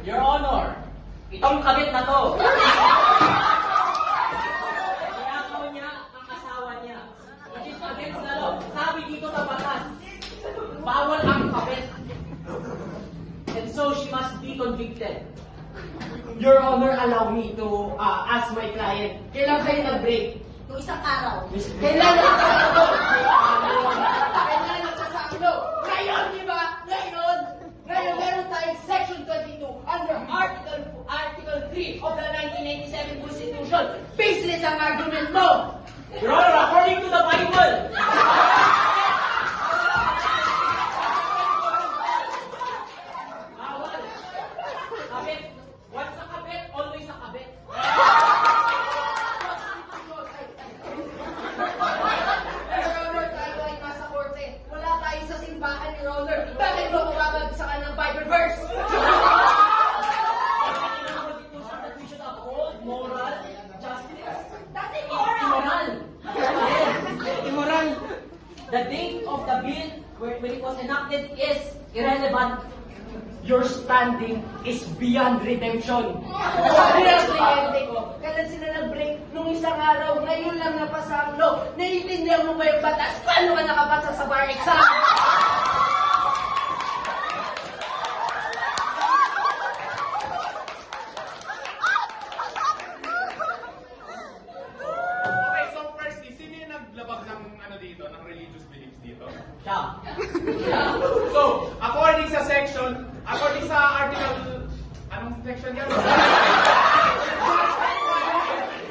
Your Honor, itong kabit na to. Tinakaw niya ang asawa niya. Which is against the law. Sabi dito sa batas, bawal ang kabit. And so she must be convicted. Your Honor, allow me to ask my client, kailan kayo nag-break? Yung isang araw. Kailan nagkasaklo? Kailan nagkasaklo? Ngayon, di ba? Ngayon, meron tayong Section 22 under Article 3 of the 1997 Constitution. Baseless ang argument mo! Your Honor, according to the Bible, bawal. Kabit. Once a kabit, always a kabit. Your Honor, tayo ay nasa korte. Wala tayo sa simbahan, Your Honor. Bakit mo mababagsakan ng Bible verse? That we should uphold moral justice. That's immoral! Immoral. The date of the bill when it was enacted is irrelevant. Your standing is beyond redemption. Sabi ng kliyente ko, kailan sila nag-break nung isang araw, ngayon lang napasa ang law. Naiintindihan mo ba yung batas? Paano ka nakapasa sa bar exam? Okay, so firstly, sino yung naglabag ng dito, ng religious beliefs dito? Siya. So, according sa article, anong section yan?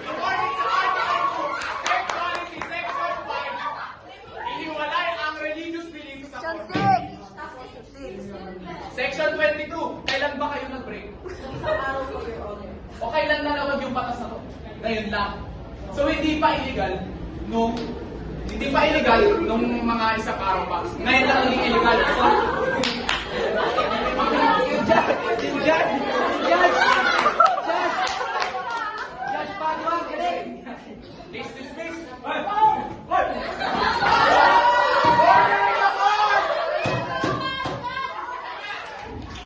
According sa article 2, State Policy Section 5, iniwalay ang religious beliefs sa korte. Section 22, kailan ba kayo nag-break? Isang araw ko, Your Honor. O kailan nalawag yung batas na to? Ngayon lang. So hindi pa illegal nung mga isang araw pa. Ngayon lang naging illegal. So